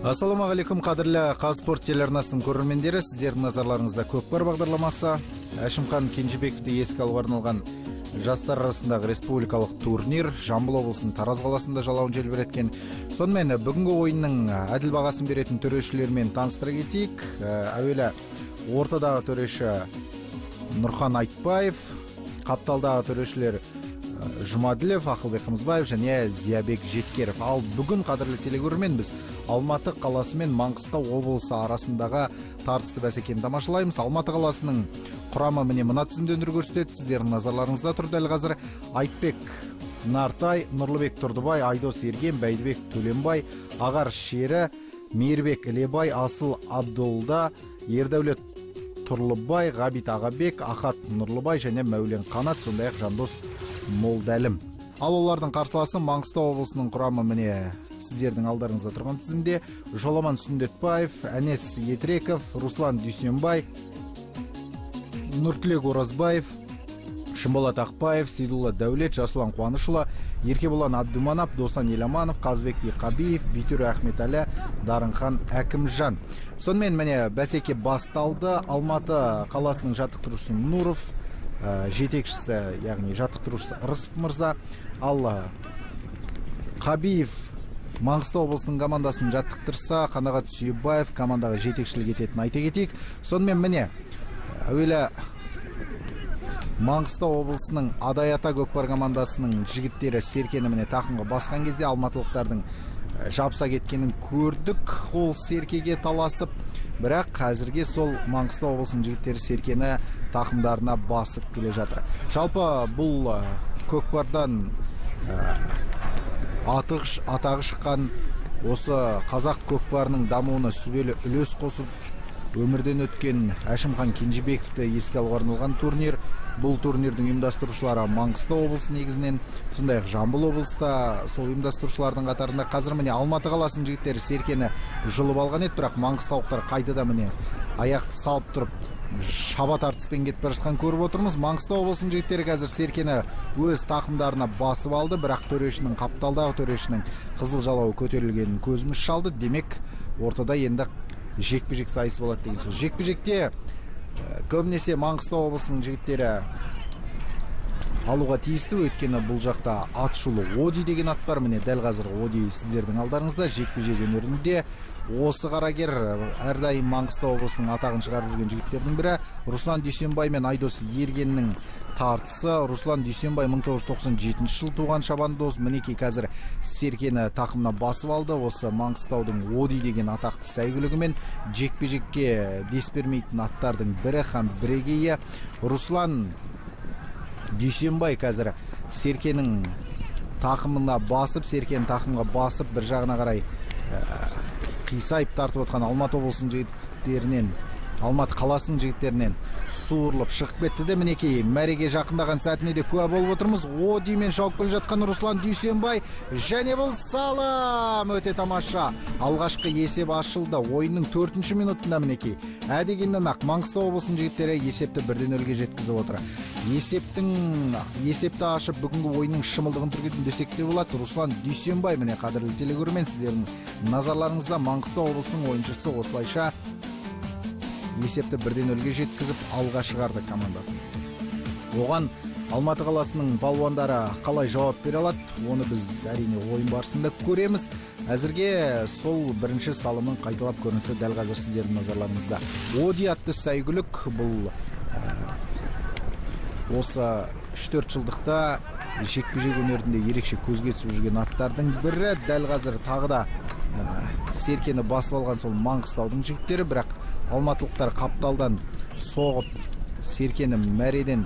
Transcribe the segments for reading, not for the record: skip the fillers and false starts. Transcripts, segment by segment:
Ассалаумағалейкум, қадірлі Қазспорт телеарнасының көрермендері, сіздердің назарларыңызда көкпар бағдарламасы. Әшімхан Кенжебековті еске алуға арналған жастар арасындағы республикалық турнир Жамбыл облысының Тараз қаласында жалауын желбіреткен. Сонымен бүгінгі ойынның әділ бағасын беретін төрешілермен таныстыра кетейік. Әуелі ортадағы төреші Нұрхан Айтбаев, қапталдағы төрешілер Жұмаділев, Ақылбек Қымызбаев және Зиябек Жеткеров. Ал бүгін, қадірлі телекөрермен, біз Алматы қаласы мен Маңғыстау облысы арасындағы тартысты бәсекені тамашалаймыз. Алматы қаласының құрамы міне мына тізімде көрсетеді. Сіздердің назарларыңызда тұр. Дәл қазір Айтбек Нартай, Нұрлыбек Тұрдыбай, Айдос Ерген, Бәйдібек Төленбай, Ағар Шері, Мейірбек Ілебай, Асыл Абдолда, Ердәулет Тұрлыбай, Ғабит Ағабек, Ахат Нұрлыбай және Мәулен Қанат, сондай-ақ Жандос Молдәлім. Ал олардың қарсыласы Маңғыстау облысының құрамы міне сіздердің алдарыңызда тұрған тізімде. Жоламан Сүндетбаев, Әнес Етреков, Руслан Дүйсенбай, Нұртілек Оразбаев, Шымболат Ақпаев, Сейдулла Дәулет, Жасұлан Қуанышұлы, Еркебұлан Абдуманап, Досан Еламанов, Қазбек Қабиев, Битүрі Ахметәлі, Дарынхан Әкімжан. Сонымен міне бәсеке басталды. Алматы қаласының жаттықтырушысы Нұров, жетекшісі, яғни жаттықтырушысы Рысып мырза, ал Қабиев Маңғыстау облысының командасын жаттықтырса, Қанағат Сүйебаев командаға жетекшілік ететінін айта кетейік. Сонымен міне әуелі Маңғыстау облысының Адай-ата көкпар командасының жігіттері серкені міне тақымға басқан кезде алматылықтардың жапса кеткенін көрдік. Ол серкеге таласып, бірақ қазірге сол Маңғыстау облысының жігіттері серкені тақымдарына басып келе жатыр. Жалпы бұл көкпардан атағы шыққан осы қазақ көкпарының дамуына сүбелі үлес қосып өмірден өткен Әшімхан Кенжебековті еске алуға арналған турнир. Бұл турнирдің ұйымдастырушылары Маңғыстау облысы негізінен, сондай-ақ Жамбыл облыста сол ұйымдастырушылардың қатарында. Қазір міне Алматы қаласының жігіттері серкені жұлып алған еді, бірақ маңғыстаулықтар қайтада міне аяқты салып тұрып шаба тартыспен кетіп бара жатқанын көріп отырмыз. Маңғыстау облысының жігіттері қазір серкені өз тақымдарына басып алды, бірақ төрешінің, қапталдағы төрешінің қызыл жалауы көтерілгенін көзіміз шалды. Демек, ортада енді жекпе-жек сайысы болады деген сөз. Жекпе-жекте көбінесе Маңғыстау облысының жігіттері алуға тиісті, өйткені бұл жақта атшулы Оди деген ат бар. Міне дәл қазір Оди сіздердің алдарыңызда. Жекпе-жек өнерінде осы қарагер әрдайым Маңғыстау облысының атағын шығарып жүрген жігіттердің бірі. Руслан Дүйсенбай мен Айдос Ергеннің тартысы. Руслан Дүйсенбай 1997 жыл туған шабандоз. Мінекей қазір серкені тақымына басып алды. Осы Маңғыстаудың Оди деген атақты сәйгүлігімен жекпе-жекке дес бермейтін аттардың бірі һәм бірегейі. Руслан Дүйсенбай қазір серкенің тақымына басып, серкенің тақымға басып, бір жағына қарай қисайып тартып отқан Алматы облысының жігіттерінен, Алматы қаласының жігіттерінен суырылып шығып кетті де, мінекей мәреге жақындаған сәтіне де куә болып отырмыз. Одимен шауып келе жатқан Руслан Дүйсенбай, және бұл салам өте тамаша. Алғашқы есеп ашылды. Ойынның 4-ші минутында мінекей әдегеннен ақ Маңғыстау облысының жігіттері есепті 1-0-ге жеткізіп отыр. Есепті ашып бүгінгі ойынның шымылдығын түргетін десек те болады. Руслан Дүйсенбай, міне қадірлі телекөрермен, сіздердің назарларыңызда Маңғыстау облысының ойыншысы осылайша есепті 1-0-ге жеткізіп алға шығарды командасын. Оған Алматы қаласының балуандары қалай жауап бере алады, оны біз әрине ойын барысында көреміз. Әзірге сол бірінші салымын қайталап көрінісі дәл қазір сіздердің назарларыңызда. Оди атты сәйгүлік, бұл осы 3-4 жылдықта жекпе-жек өнерінде ерекше көзге түсіп жүрген аттардың бірі. Дәл қазір тағы да серкені басып алған сол Маңғыстаудың жігіттері, бірақ алматылықтар қапталдан соғып серкені мәреден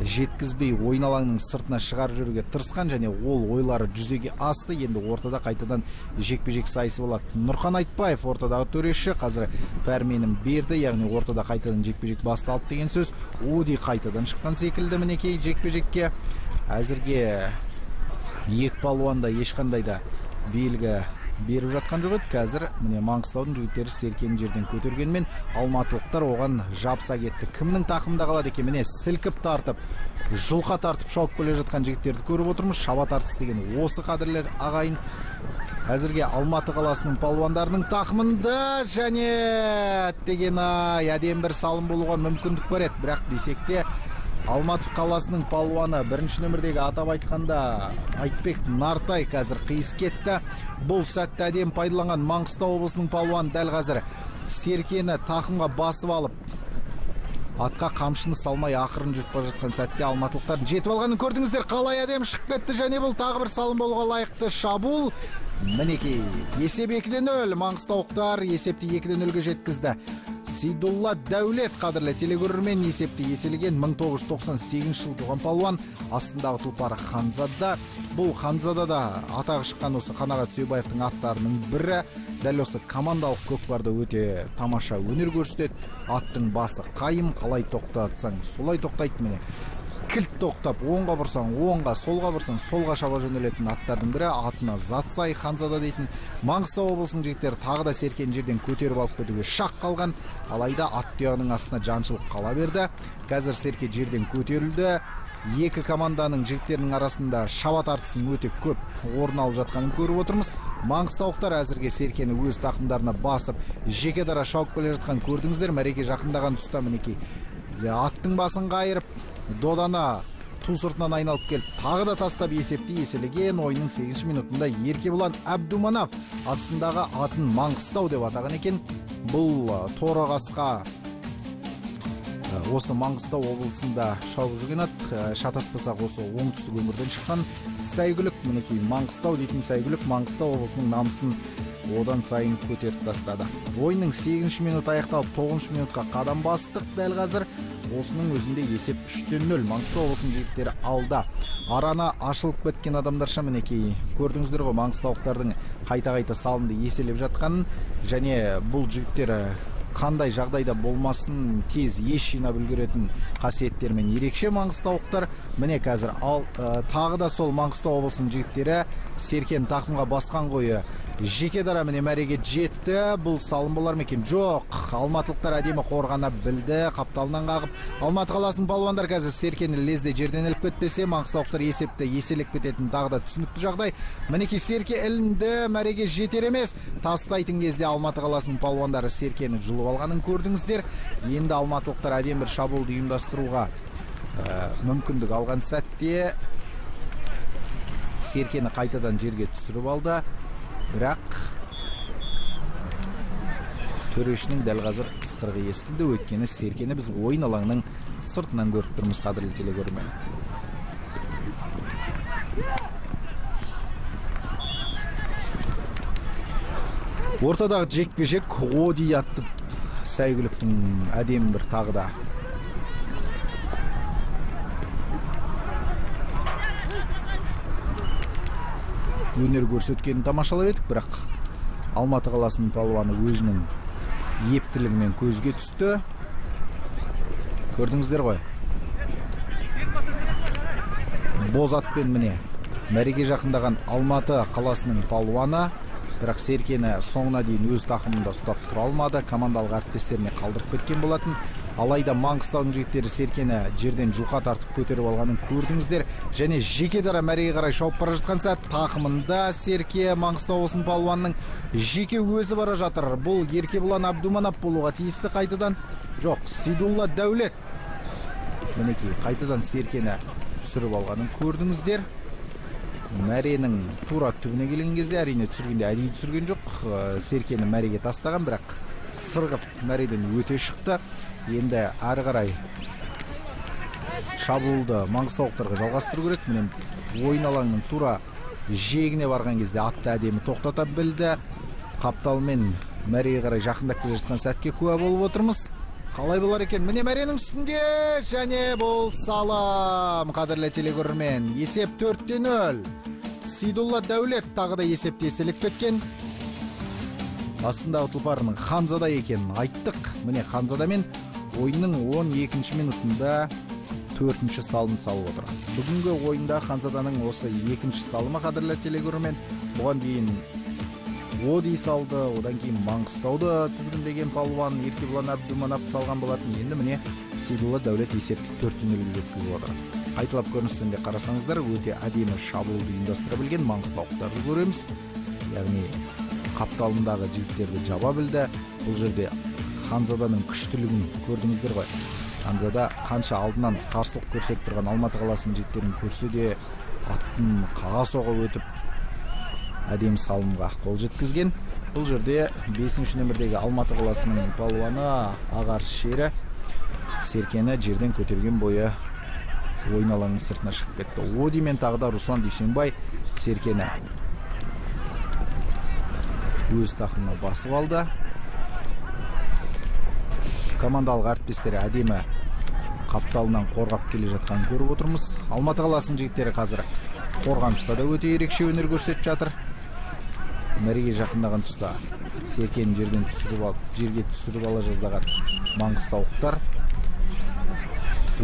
жеткізбей ойын алаңның сыртына шығарып жүруге тырысқан, және ол ойлары жүзеге асты. Енді ортада қайтадан жекпе-жек сайысы болады. Нұрхан Айтбаев ортадағы төреші, қазір пәрменін берді, яғни ортада қайтадан жекпе-жек басталды деген сөз. Оди қайтадан шыққан секілді мінекей жекпе-жекке. Әзірге екі палуанда ешқандай да белгі беріп жатқан жоқ еді. Қазір міне Маңғыстаудың жігіттері серкені жерден көтергенмен алматылықтар оған жапса кетті. Кімнің тақымында қалады екен? Міне сілкіп тартып, жұлқа тартып шауып келе жатқан жігіттерді көріп отырмыз. Шаба тартыс деген осы, қадірлі ағайын. әзірге Алматы қаласының палуандарының тақымында және деген әдем бір салым болуға мүмкіндік бар еді. Бірақ десек те Алматы қаласының палуаны бірінші нөмірдегі атап айтқанда Айтбек Нартай қазір қиыс кетті. Бұл сәтті әдем пайдаланған Маңғыстау облысының палуаны дәл қазір Серкені тақымға басып алып, атқа қамшыны салмай ақырын жүріп бара жатқан сәтте алматылықтардың жетіп алғанын көрдіңіздер. Қалай әдем шығып кетті және бұл тағы бір салым болуға лайықты шабуыл. Мінекей, есеп 2-0, маңғыстаулықтар есепті 2-0-ге жеткізді. Сейдулла Дәулет қадірлі телегөрермен есепті еселеген 1998 жыл туған палуан, астындағы тұлпары Ханзада. Бұл Ханзада да атағы шыққан осы Қанағат Сүйбаевтың аттарының бірі. Дәл осы командалық көкпарда өте тамаша өнер көрсетеді. Аттың басы қайым, қалай тоқтатсаң солай тоқтайды. Міне кілт тоқтап, оңға бұрсаң оңға, солға бұрсаң солға шаба жөнелетін аттардың бірі. Атына Затсай Ханзада дейтін. Маңғыстау облысының жігіттері тағы да Серкен жерден көтеріп алып кетуге шақ қалған. Алайда ат тұяғының астына жаншылып қала берді. Қазір Серке жерден көтерілді. Екі команданың жігіттерінің арасында шаба тартысының өте көп орын алып жатқанын көріп отырмыз. Маңғыстаулықтар әзірге Серкені өз тақымдарына басып, жеке дара шауып келе жатқан көрдіңіздер. Мәреге жақындаған тұста мінекей аттың басын қайырып, додана ту сыртынан айналып келіп, тағы да тастап есепті еселеген. Ойынның 8 минутында Еркебұлан Әбдуманап астындағы атын Маңғыстау деп атаған екен. Бұл торағасқа осы Маңғыстау облысында шауып жүрген ат, шатаспасақ осы оңтүстік өңірден шыққан сәйгүлік. Мінекей Маңғыстау дейтін сәйгүлік Маңғыстау облысының намысын одан сайын көтеріп тастады. Ойынның 8 минут аяқталып, 9 минутқа қадам бастық. Дәл қазір осының өзінде есеп 3-0. Маңғыстау облысының жігіттері алда. Арана ашылып кеткен адамдарша мінекей көрдіңіздер ғой маңғыстаулықтардың қайта-қайта салымды еселеп жатқанын, және бұл жігіттер қандай жағдайда болмасын тез еш жинап үлгеретін қасиеттермен ерекше маңғыстаулықтар. Міне қазір тағы да сол Маңғыстау облысының жігіттері Серкен тақымға басқан қойы жеке дара міне мәреге жетті. Бұл салым болар ма екен? Жоқ, алматылықтар әдемі қорғана білді. Қапталынан қағып, Алматы қаласының палуандар қазір Серкені лезде жерден іліп кетпесе, маңғыстаулықтар есепті еселеп кететін тағы да түсінікті жағдай. Мінекей Серке ілінді, мәреге жетер емес. Тастайтын кезде Алматы қаласының палуандары Серкені жұлып алғанын көрдіңіздер. Енді алматылықтар әдемі бір шабуылды ұйымдастыруға мүмкіндік алған сәтте Серкені қайтадан жерге түсіріп алды. Бірақ төрешінің дәл қазір ысқырығы естілді. Өйткені Серкені біз ойын алаңының сыртынан көріп тұрмыз, қадірлі телегөрермен. Ортадағы жекпе-жек Оди атты сәйгүліктің әдемі бір тағы да өнер көрсеткенін тамашалап едік. Бірақ Алматы қаласының палуаны өзінің ептілігімен көзге түсті. Көрдіңіздер ғой. Боз атпен міне мәреге жақындаған Алматы қаласының палуаны, бірақ Серкені соңына дейін өз тақымында ұстап тұра алмады. Командалық әріптестеріне қалдырып кеткен болатын. Алайда Маңғыстаудың жігіттері Серкені жерден жұлқа тартып көтеріп алғанын көрдіңіздер. Және жеке дара мәреге қарай шауып бара жатқан сәт тақымында Серке Маңғыстау облысының палуанының жеке өзі бара жатыр. Бұл Еркебұлан Әбдуманап болуға тиісті қайтадан. Жоқ, Сейдулла Дәулет мінекей қайтадан Серкені түсіріп алғанын көрдіңіздер. Мәренің тура түбіне келген кезде әрине түсіргенде әдейі түсірген жоқ. Серкені мәреге тастаған, бірақ сырғып мәреден өте шықты. Енді әрі қарай шабуылды маңғыстаулықтарға жалғастыру керек. Міне ойын алаңының тура жиегіне барған кезде атты әдемі тоқтата білді. Қапталмен мәреге қарай жақындап келе жатқан сәтке куә болып отырмыз. Қалай болар екен? Міне мәренің үстінде және бұл салым, қадірлі телегөрермен. Есеп 4-0. Сейдулла Дәулет тағы да есепте еселеп кеткен. Астындағы тұлпарының Ханзада екенін айттық. Міне Ханзадамен ойынның 12 минутында 4-ші салым салып отыр. Бүгінгі ойында Ханзаданың осы 2-ші салымы, қадірлі телегөрермен. Бұған дейін Оди салды, одан кейін Маңғыстауды тізгіндеген палуан Еркебұлан Әбдуманап салған болатын. Енді міне Сейдулла Дәулет есепті 4-0-ге жеткізіп отыр. Қайталап көрінісінде қарасаңыздар, өте әдемі шабуылды ұйымдастыра білген маңғыстаулықтарды көреміз. яғни қапталындағы жігіттерді жаба білді. Бұл жерде Ханзаданың күштілігін көрдіңіздер ғой. Ханзада қанша алдынан қарсылық көрсетіп тұрған Алматы қаласының жігіттерін көрсе де аттың қаға соға өтіп әдемі салымға қол жеткізген. Бұл жерде 5-ші нөмірдегі Алматы қаласының палуаны Ағар Шері Серкені жерден көтерген бойы ойын алаңының сыртына шығып кетті. Оди мен тағы да Руслан Дүйсенбай Серкені өз тақымына басып алды. Командалық әріптестері әдемі қапталынан қорғап келе жатқан көріп отырмыз. Алматы қаласының жігіттері қазір қорғаныста да өте ерекше өнер көрсетіп жатыр. Мәреге жақындаған тұста Серкені жерге түсіріп ала жаздаған маңғыстаулықтар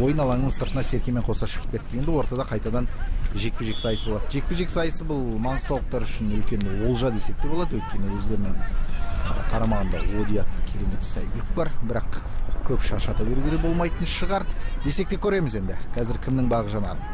ойын алаңының сыртына Серкемен қоса шығып кетті. Енді ортада қайтадан жекпе-жек сайысы болады. Жекпе-жек сайысы бұл маңғыстаулықтар үшін үлкен олжа десек те болады, өйткені өздерінің қарамағында Оди атты керемет сәйгүлік бар, бірақ көп шаршата беруге де болмайтын шығар десек те көреміз. Енді қазір кімнің бағы жанарын.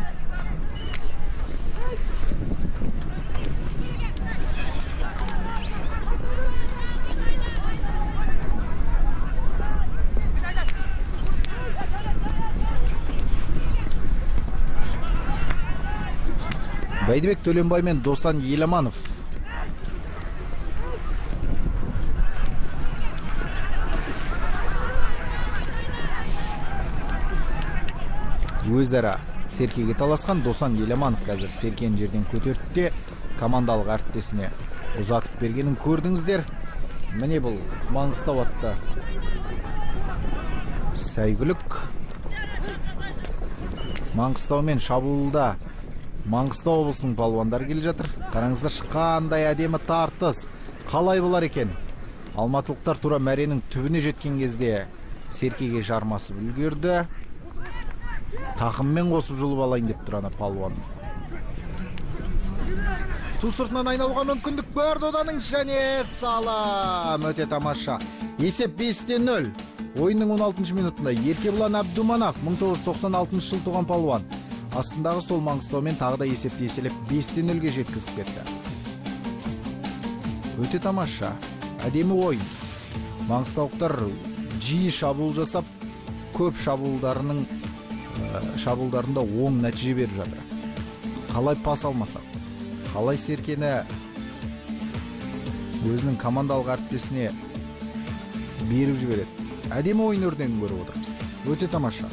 Байдыбек Төленбай мен Досан Еламанов. Өзара Серкеге таласқан. Досан Еламанов қазір Серкені жерден көтерді, командалық әріптесіне ұзатып бергенін көрдіңіздер. Міне бұл Маңғыстау атты сәйгүлік. Маңғыстау мен шабуылда Маңғыстау облысының палуандары келе жатыр. Қараңыздар, қандай әдемі тартыс. Қалай болар екен? Алматылықтар тура мәренің түбіне жеткен кезде Серкеге жармасып үлгерді. Тақыммен қосып жұлып алайын деп тұрана палуан. Ту сыртынан айналуға мүмкіндік бар доданың, және салам. Өте тамаша. Есеп 5-0. Ойынның 16-шы минутында Еркебұлан Абдуманов 1996 жыл туған палуан. Астындағы сол Маңғыстаумен тағы да есепті еселеп 5-0-ге жеткізіп кетті. Өте тамаша. Әдемі ойын. Маңғыстаулықтар жиі шабуыл жасап, көп шабуылдарында оң нәтиже беріп жатыр. Қалай пас алмасақ, қалай Серкені өзінің командалық әріптесіне беріп жібереді. Әдемі ойын өрнегін көріп отырмыз. Өте тамаша.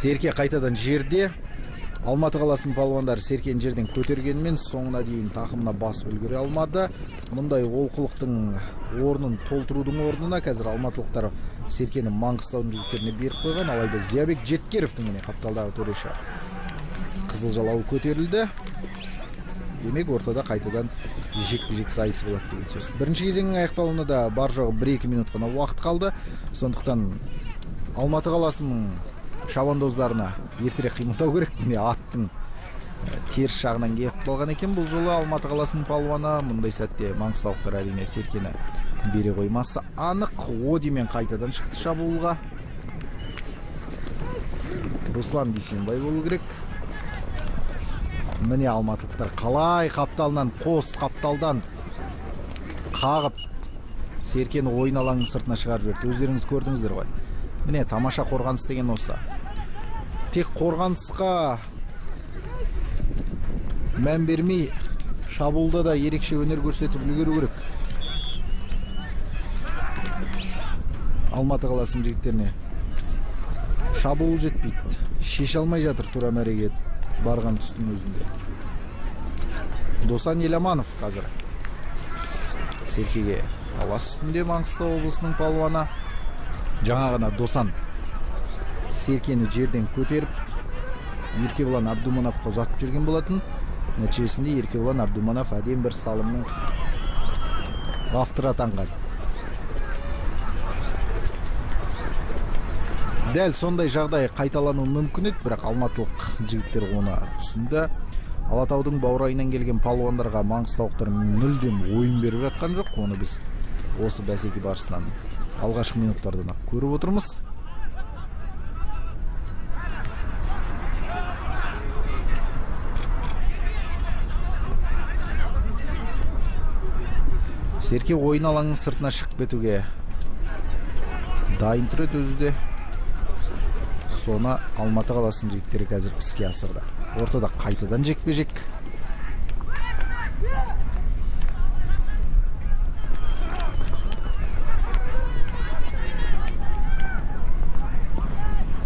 Серке қайтадан жерде. Алматы қаласының палуандары Серкені жерден көтергенмен соңына дейін тақымына басып үлгере алмады. Мұндай олқылықтың орнын толтырудың орнына қазір алматылықтар Серкені Маңғыстаудың жігіттеріне беріп қойған. Алайда Зиябек Жеткеровтың қапталдағы төреші қызыл жалауы көтерілді. Демек ортада қайтадан жекпе-жек сайысы болады деген сөз. Бірінші кезеңнің аяқталуына да бар жоғы 1-2 минут қана уақыт қалды. Сондықтан Алматы қаласының шабандоздарына ертерек қимылдау керек. Аттың теріс жағынан келіп қалған екен. Бұл жолы Алматы қаласының палуаны. Мұндай сәтте маңғыстаулықтар әрине Серкені бере қоймасы анық. Одимен қайтадан шықты шабуылға. Руслан Дүйсенбай болу керек. Міне алматылықтар қалай қапталынан, қос қапталдан қағып Серкені ойын алаңның сыртына шығарып жіберді. Өздеріңіз көрдіңіздер ғой. Міне тамаша қорғаныс деген осы. Тек қорғанысқа мән бермей, шабуылда да ерекше өнер көрсетіп үлгеру керек. Алматы қаласының жігіттеріне шабуыл жетпейді. Шеше алмай жатыр тура мәреге барған тұстың өзінде. Досан Еламанов қазір Серкеге талас үстінде. Маңғыстау облысының палуаны. Жаңа ғана Досан Серкені жерден көтеріп Еркебұлан Абдумановқа ұзатып жүрген болатын. Нәтижесінде Еркебұлан Абдуманов әдемі бір салымның авторы атанған. Дәл сондай жағдай қайталану мүмкін еді, бірақ алматылық жігіттер оны түсінді. Алатаудың баурайынан келген палуандарға маңғыстаулықтар мүлдем ойын беріп жатқан жоқ. Оны біз осы бәсеке барысынан алғашқы минуттардан көріп отырмыз. Серке ойын алаңның сыртына шығып кетуге дайын тұрады өзі де. Соны Алматы қаласының жігіттері қазір іске асырды. Ортада қайтадан жекпе-жек.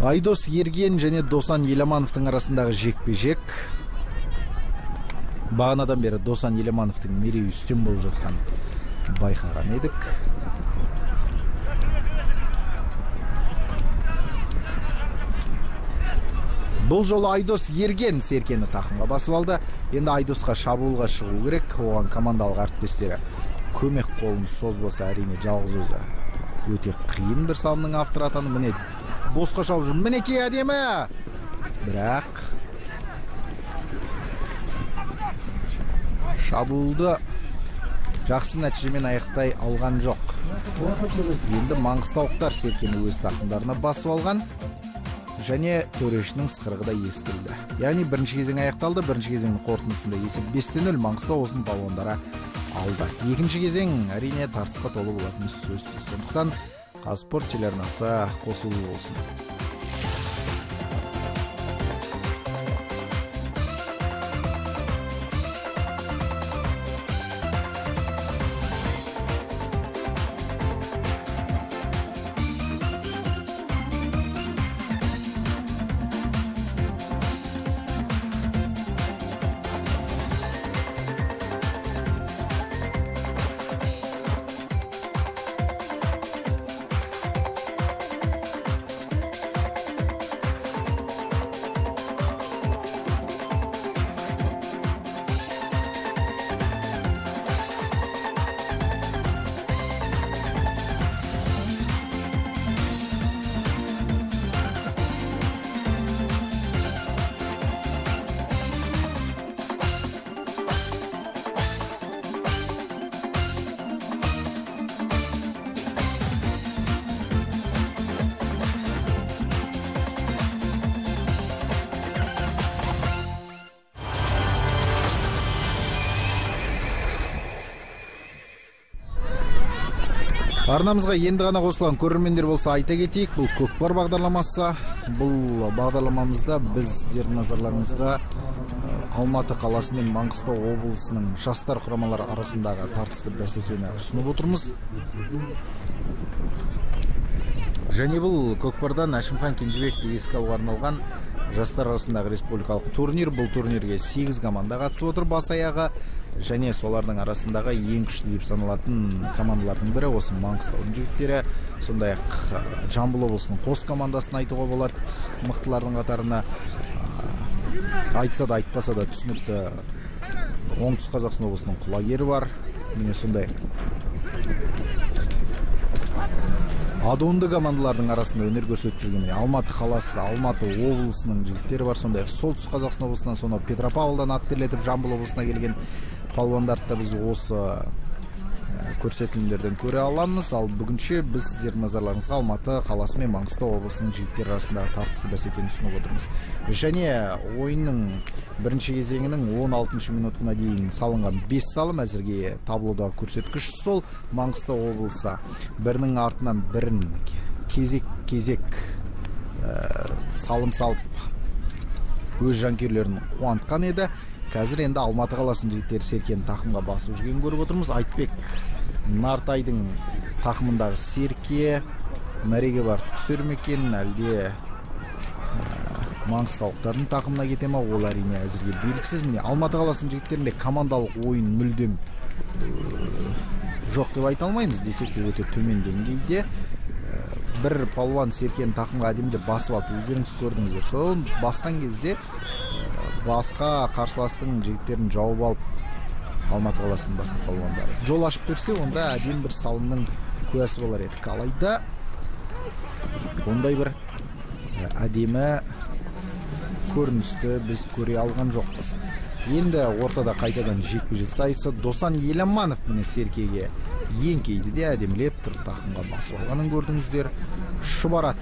Айдос Ерген және Досан Еламановтың арасындағы жекпе-жек. Бағанадан бері Досан Еламановтың мерейі үстем болып жатқан байқаған едік. Бұл жолы Айдос Ерген Серкені тақымға басып алды. Енді Айдосқа шабуылға шығу керек. Оған командалық әріптестері көмек қолын созбаса, әрине жалғыз өзі өте қиын бір салымның авторы атаны. Міне босқа шауып жүр. Мінекей әдемі. Бірақ шабуылды жақсы нәтижемен аяқтай алған жоқ. Енді маңғыстаулықтар Серкені өз тақымдарына басып алған және төрешінің сықырығы да естілді. Яғни бірінші кезең аяқталды. Бірінші кезеңнің қорытындысында есеп 5-0 Маңғыстау облысының балуандары алды. Екінші кезең әрине тартысқа толы болатыны сөзсіз. Сондықтан Қазспорт телеарнасы қосулы болсын. Арнамызға енді ғана қосылған көрермендер болса айта кетейік, бұл көкпар бағдарламасы. Бұл бағдарламамызда біз сіздердің назарларыңызға Алматы қаласы мен Маңғыстау облысының жастар құрамалары арасындағы тартысты бәсекені ұсынып отырмыз. Және бұл көкпардан Әшімхан Кенжебекті еске алуға арналған жастар арасындағы республикалық турнир. Бұл турнирге 8 команда қатысып отыр бас аяғы. Және солардың арасындағы ең күшті деп саналатын командалардың бірі осы Маңғыстаудың жігіттері. Сондай-ақ Жамбыл облысының қос командасын айтуға болады. Мықтылардың қатарына айтса да айтпаса да түсінікті оңтүстік Қазақстан облысының құлагері бар. Міне сондай адуынды командалардың арасында өнер көрсетіп жүрген Алматы қаласы, Алматы облысының жігіттері бар. Сондай солтүстік Қазақстан облысынан, сонау Петропавлдан ат терлетіп Жамбыл облысына келген палуандарды да біз осы көрсетілімдерден көре аламыз. Ал бүгінше біз сіздердің назарларыңызға Алматы қаласы мен Маңғыстау облысының жігіттері арасындағы тартысты бәсекені ұсынып отырмыз. Және ойынның бірінші кезеңінің 16 минутына дейін салынған 5 салым әзірге таблода көрсеткіш сол. Маңғыстау облысы бірінің артынан бірін кезек салым салып өз жанкүйерлерін қуантқан еді. Қазір енді Алматы қаласының жігіттері Серкені тақымға басып жүргенін көріп отырмыз. Айтбек Нартайдың тақымындағы Серке мәреге бар түсер ме екен, әлде маңғыстаулықтардың тақымына кете ме, ол әрине әзірге белгісіз. Міне Алматы қаласының жігіттерінде командалық ойын мүлдем жоқ деп айта алмаймыз, десек те өте төмен деңгейде. Бір палуан Серкені тақымға әдемі басып алып, өздеріңіз көрдіңіздер. Сол басқан кезде басқа қарсыластың жігіттерін жауып алып Алматы қаласының басқа палуандары жол ашып берсе, онда әдемі бір салымның куәсі болар едік. Алайда ондай бір әдемі көріністі біз көре алған жоқпыз. Енді ортада қайтадан жекпе-жек сайысы. Досан Еламанов міне Серкеге еңкейді де әдемілеп тұрып тақымға басып алғанын көрдіңіздер. Шұбарат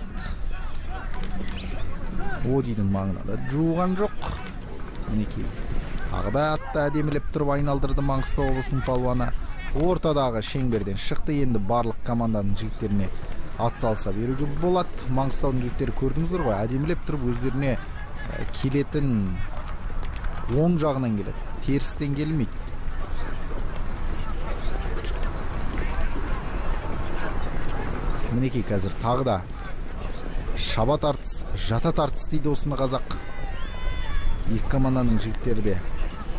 Одидің маңына да жуған жоқ. Мінекей тағы да атты әдемілеп тұрып айналдырды Маңғыстау облысының палуаны. Ортадағы шеңберден шықты. Енді барлық команданың жігіттеріне ат салса беруге болады. Маңғыстаудың жігіттері көрдіңіздер ғой, әдемілеп тұрып өздеріне келетін оң жағынан келеді, терістен келмейді. Мінекей қазір тағы да шаба тартыс, жата тартыс дейді осыны қазақ. Екі команданың жігіттері де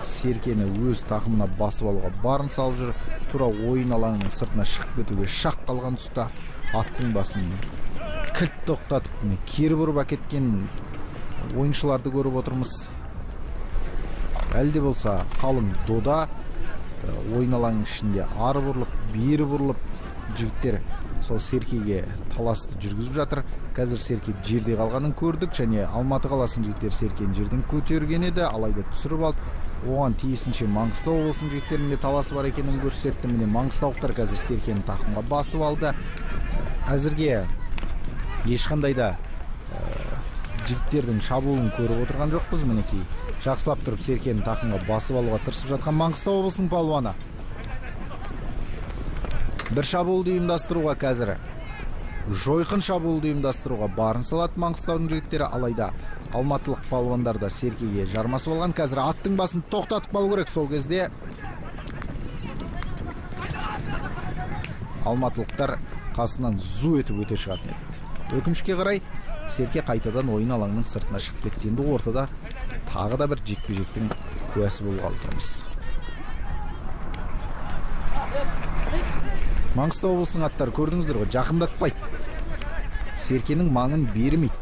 Серкені өз тақымына басып алуға барын салып жүр. Тура ойын алаңының сыртына шығып кетуге шақ қалған тұста аттың басын кілт тоқтатып кері бұрып әкеткен ойыншыларды көріп отырмыз. Әлде болса қалың дода ойын алаңның ішінде ары бұрылып, бері бұрылып жігіттер сол Серкеге таласты жүргізіп жатыр. Қазір Серке жерде қалғанын көрдік, және Алматы қаласының жігіттері Серкені жерден көтерген еді, алайда түсіріп алды. Оған тиісінше Маңғыстау облысының жігіттерінде таласы бар екенін көрсетті. Міне маңғыстаулықтар қазір Серкені тақымға басып алды. Әзірге ешқандай да жігіттердің шабуылын көріп отырған жоқпыз. Мінекей жақсылап тұрып Серкені тақымға басып алуға тырысып жатқан Маңғыстау облысының палуаны. Бір шабуылды ұйымдастыруға қазір жойқын шабуылды ұйымдастыруға барын салады Маңғыстаудың жігіттері, алайда алматылық палуандар да Серкеге жармасып алған. Қазір аттың басын тоқтатып қалу керек. Сол кезде алматылықтар қасынан зу етіп өте шығатын еді. Өкінішке қарай Серке қайтадан ойын алаңның сыртына шығып кетті. Енді ортада тағы да бір жекпе-жектің куәсі болғалы тұрмыз. Маңғыстау облысының аттары көрдіңіздер ғой, жақындатпайды. Серкенің маңын бермейді.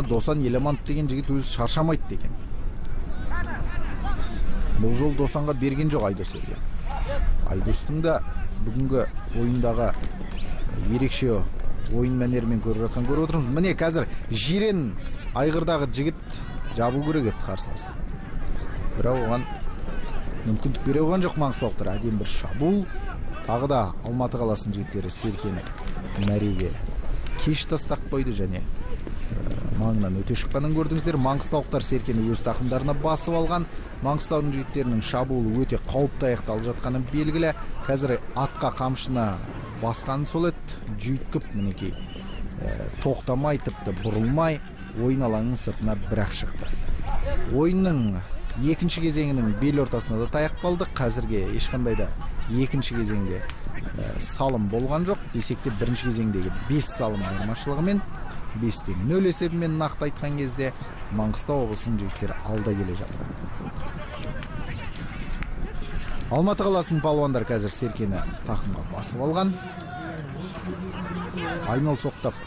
Досан Еламанов деген жігіт өзі шаршамайды деген. Бұл жол Досанға берген жоқ Айдос ерген. Айдостың да бүгінгі ойындағы ерекше ойын мәнерімен көріп жатқан көріп отырмыз. Міне қазір Жирен айғырдағы жігіт жабу керек еді қарсыласын. Бірақ оған мүмкіндік бере оған жоқ маңғыстаулықтар. Әдемі бір шабуыл. Тағы да Алматы қаласының жігіттері Серкені мәреге кеш тастап қойды және маңынан өте шыққанын көрдіңіздер. Маңғыстаулықтар Серкені өз тақымдарына басып алған. Маңғыстаудың жігіттерінің шабуылы өте қауіпті аяқталып жатқаны белгілі. Қазір атқа қамшына басқаны сол еді. Жүйткіп мінекей тоқтамай, тіпті бұрылмай ойын алаңның сыртына бір-ақ шықты. Ойынның екінші кезеңінің бел ортасына да таяқ қалды. Қазірге ешқандай да екінші кезеңде салым болған жоқ. Десек те бірінші кезеңдегі 5 салым айырмашылығымен 5-0 есебімен нақты айтқан кезде Маңғыстау облысының жігіттері алда келе жатыр. Алматы қаласының палуандар қазір Серкені тақымға басып алған. Айнал соқтап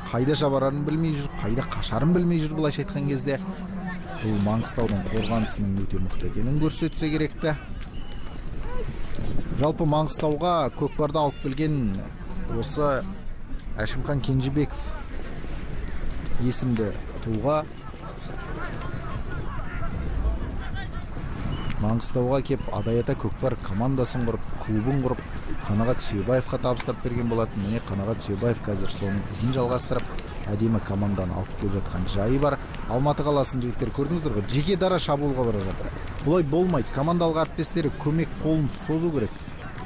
қайда шабарарын білмей жүр, қайда қашарын білмей жүр. Былайша айтқан кезде бұл Маңғыстаудың қорғанысының өте мықты екенін көрсетсе керекті. Жалпы Маңғыстауға көкпарды алып келген осы Әшімхан Кенжебеков есімді тұлға Маңғыстауға кеп Адайата көкпар командасын құрып, клубын құрып, Қанағат Сүйебаевқа табыстап берген болатын. Міне Қанағат Сүйебаев қазір соның ізін жалғастырып, әдемі команданы алып келіп жатқан жайы бар. Алматы қаласының жігіттері көрдіңіздер ғой, жеке дара шабуылға бара жатыр. Бұлай болмайды. Командалық әріптестері көмек қолын созу керек.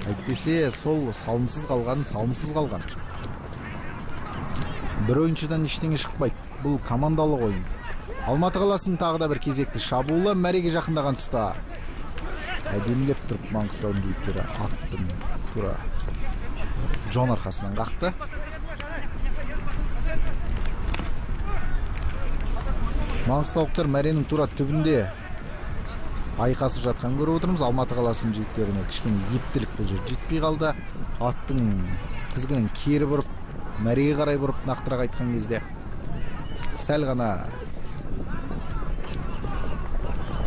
Әйтпесе сол салымсыз қалған. Бір ойыншыдан ештеңе шықпайды. Бұл командалық ойын. Алматы қаласының тағы да бір кезекті шабуылы мәреге жақындаған тұста әдемілеп тұрып Маңғыстаудың жігіттері аттың тура жон арқасынан қақты. Маңғыстаулықтар мәренің тура түбінде айқасып жатқан көріп отырмыз. Алматы қаласының жігіттеріне кішкене ептілік бұл жер жетпей қалды. Аттың тізгінін кері бұрып, мәреге қарай бұрып нақтырақ айтқан кезде сәл ғана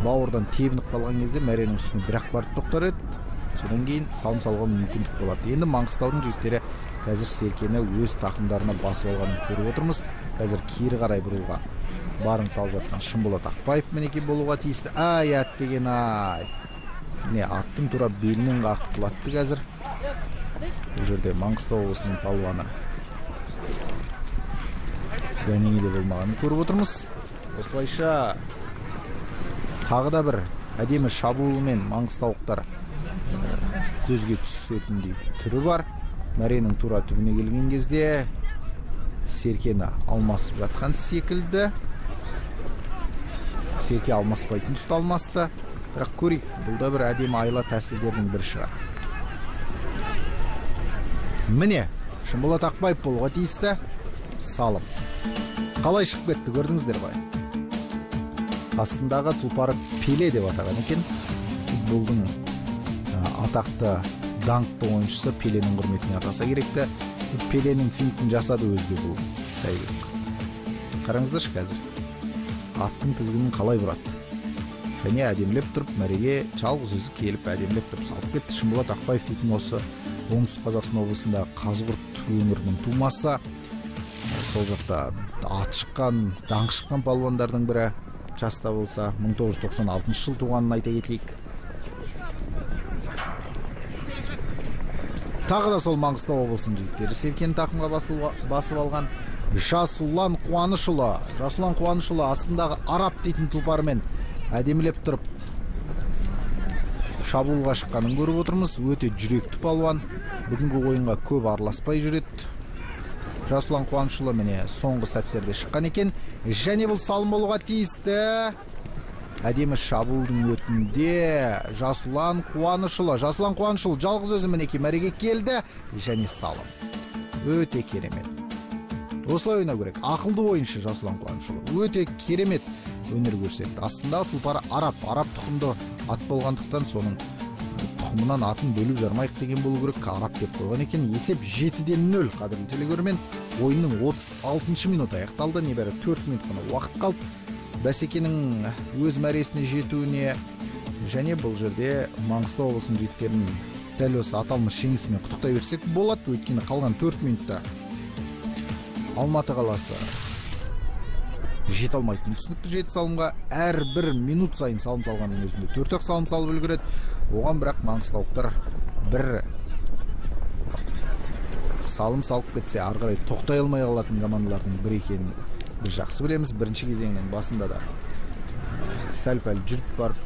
бауырдан тебініп қалған кезде мәренің үстіне бір-ақ барып тоқтар еді. Содан кейін салым салуға мүмкіндік болады. Енді Маңғыстаудың жігіттері қазір Серкені өз тақымдарына басып алғанын көріп отырмыз. Қазір кері қарай бұруға барын салып жатқан Шымболат Ақбаев мінекей болуға тиісті. Ай, ат деген ай. міне аттың тура белінен қағып құлатты қазір. Бұл жерде Маңғыстау облысының палуаны дәнеңеде болмағанын көріп отырмыз. Осылайша тағы да бір әдемі шабуылымен маңғыстаулықтар көзге түсетіндей түрі бар. Мәренің тура түбіне келген кезде Серкені алмасып жатқан секілді. Серке алмаспайтын тұста алмасты. Бірақ көрейік, бұл да бір әдемі айла тәсілдердің бір шығар. Міне, Шымболат Ақбаев болуға тиісті. Салым. Қалай шығып кетті, көрдіңіздер ғой. Астындағы тұлпары Пеле деп атаған екен. Футболдың атақты даңқты ойыншысы Пеленің құрметіне атаса керекті. Пеленің финтін жасады өзді бұл сәйгілік. Қараңыздаршы қазір. Аттың тізгінін қалай бұрады. Және әдемлеп тұрып, мәреге жалғыз өзі келіп әдемлеп тұрып салып кетті. Шымболат Ақбаев дейтін осы оңтүстік Қазақстан облысында Қазығұрт өңірінің тумасы. Сол жақта аты шыққан, даңқы шыққан палуандардың бірі. Жаста болса 1996 жыл туғанын айта кетейік. Тағы да сол Маңғыстау облысының жігіттері Серкені тақымға басып алған Жасұлан Қуанышұлы. Жасұлан Қуанышұлы астындағы Арап дейтін тұлпарымен әдемілеп тұрып шабуылға шыққанын көріп отырмыз. Өте жүректі палуан. Бүгінгі ойынға көп араласпай жүреді. Жасұлан Қуанышұлы міне соңғы сәттерде шыққан екен. Және бұл салым болуға тиісті. Әдемі шабуылдың өтінде Жасұлан Қуанышұлы. Жасұлан Қуанышұлы жалғыз өзі мінеки мәреге келді. Және салым. Өте керемет. Осылай ойнау керек. Ақылды ойыншы Жасұлан Қуанышұлы. Өте керемет өнер көрсетті. Астындағы тұлпары Арап тұқымды ат болғандықтан соның тұқымынан атын бөліп жармайық деген болу керек. Арап деп қойған екен. Есеп 7-0 қадірлі телегөрермен. Ойынның 36 минут аяқталды. Небәрі 4 минут қана уақыт қалды. Бәсекенің өз мәресіне жетуіне және бұл жерде Маңғыстау облысының жігіттерін дәл осы аталмыш жеңісімен құттықтай берсек болады. Өйткені қалған 4 минутта Алматы қаласы жете алмайтын түсінікті жеті салымға. Әрбір минут сайын салым салғанның өзінде 4-ақ салым салып үлгереді. Оған бірақ маңғыстаулықтар бір салым салып кетсе ары қарай тоқтай алмай қалатын командалардың бір екенін біз жақсы білеміз. Бірінші кезеңнің басында да сәл-пәл жүріп бар.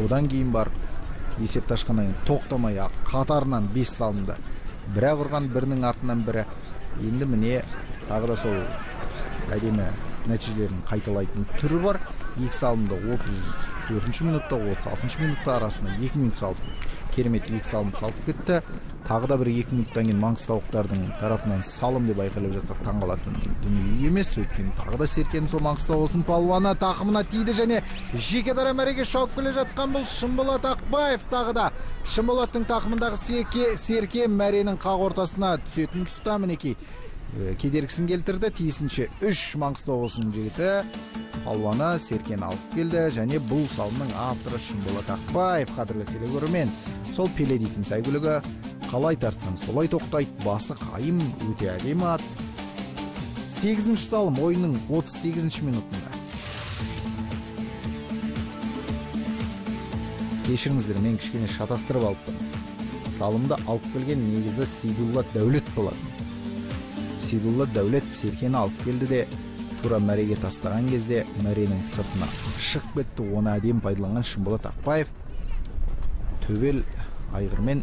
Одан кейін бар. Есепті ашқаннан тоқтамай қатарынан 5 салымды бірақ ұрған, бірінің артынан бірі. Енді міне тағы да сол әдемі нәтижелерін қайталайтын түрі бар. 2 салымды 34 минутта, 36 минутта арасында 2 минут салып, керемет 2 салым салып кетті. Тағы да бір 2 минуттан кейін маңғыстаулықтардың тарапынан салым деп айқайлап жатсақ таңғалатын дүние емес. Өйткені тағы да Серкенің сол Маңғыстау облысының палуаны тақымына тиді және жеке дара мәреге шауып келе жатқан бұл Шымболат Ақбаев. Тағы да Шымболаттың тақымындағы Серке мәренің қақ ортасына түсетін тұста мінекей кедергісін келтірді. Тиісінше 3 Маңғыстау облысының жігіті палуаны Серкені алып келді және бұл салымның авторы Шымболат Ақбаев. Қадірлі телегөрермен, сол Пеле дейтін сәйгүлігі қалай тартсаң солай тоқтайды. Басы қайым, өте әдемі ат. 8-ші салым ойынның 38-ші минутында. Кешіріңіздер, мен кішкене шатастырып алыппын. Салымды алып келген негізі Сейдулла Дәулет болады. Сейдулла Дәулет Серкені алып келді де тура мәреге тастаған кезде мәренің сыртына шығып кетті. Оны әдем пайдаланған Шымболат Ақбаев төбел айғырмен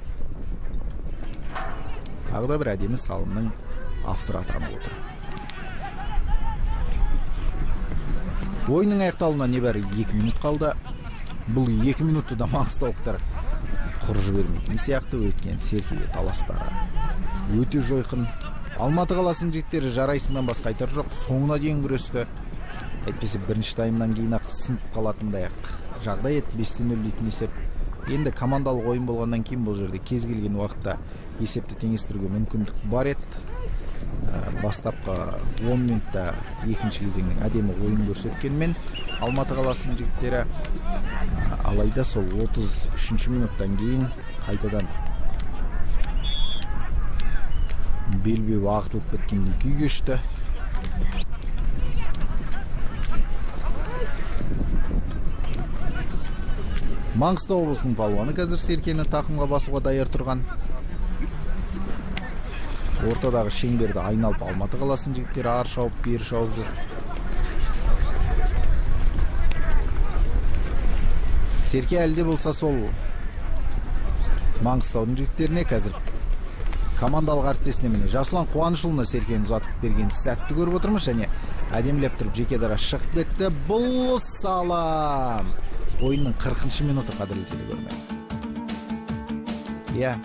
тағы да бір әдемі салымның авторы атанып отыр. Ойынның аяқталуына небәрі 2 минут қалды. Бұл 2 минутты да маңғыстаулықтар құр жібермейтін сияқты. Өткен Серкеге таластары өте жойқын. Алматы қаласының жігіттері жарайсыңнан басқа айтар жоқ. Соңына дейін күресті. Әйтпесе бірінші таймнан кейін ақ сынып қалатындай ақ жағдай еді. 5-0 дейтін есеп. Енді командалық ойын болғаннан кейін бұл жерде кез келген уақытта есепті теңестіруге мүмкіндік бар еді. Бастапқы 10 минутта екінші кезеңнің әдемі ойын көрсеткенмен Алматы қаласының жігіттері алайда сол 33-ші минуттан кейін қайтадан белбеу ағытылып кеткендей күй кешті. Маңғыстау облысының палуаны қазір Серкені тақымға басуға даяр тұрған. Ортадағы шеңберді айналып Алматы қаласының жігіттері ар шауып, бері шауып жүр. Серке әлде болса сол Маңғыстаудың жігіттеріне қазір командалық әріптесіне міне Жасұлан Қуанышұлына Серкені ұзатып берген сәтті көріп отырмыз, және әдемілеп тұрып жеке дара шығып кетті. Бұл салам! Ойынның 40-шы минуты қадірлі телегөрермен. Иә,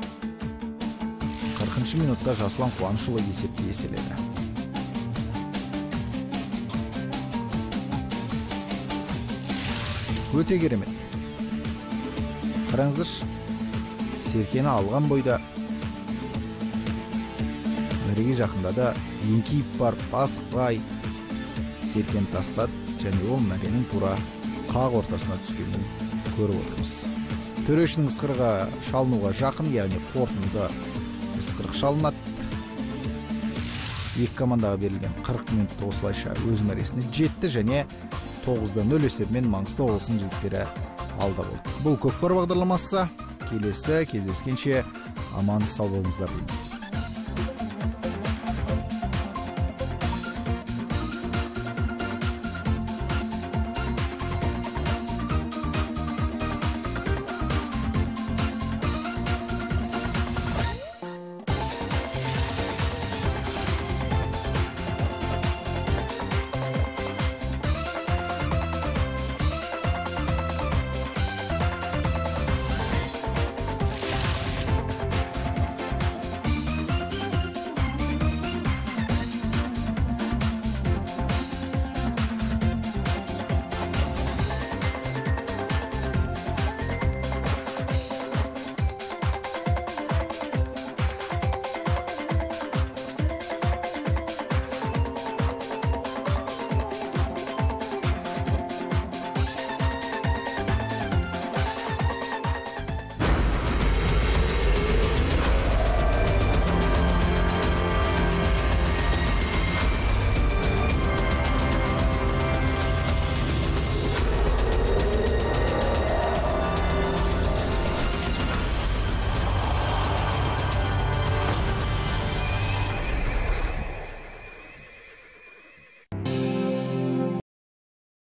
40-шы минутта Жасұлан Қуанышұлы есепті еселеді. Өте керемет. Қараңыздаршы, Серкені алған бойда мәреге жақындады, еңкейіп барып асықпай Серкені тастады, және ол мәренің тура қақ ортасына түскенін көріп отырмыз. Төрешінің ысқырға шалынуға жақын, яғни қорытынды ысқырық шалынады. Екі командаға берілген 40 минут осылайша өз мәресіне жетті, және 9-0 есебімен Маңғыстау облысының жігіттері алда болды. Бұл көкпар бағдарламасы. Келесі кездескенше аман сау болыңыздар дейміз.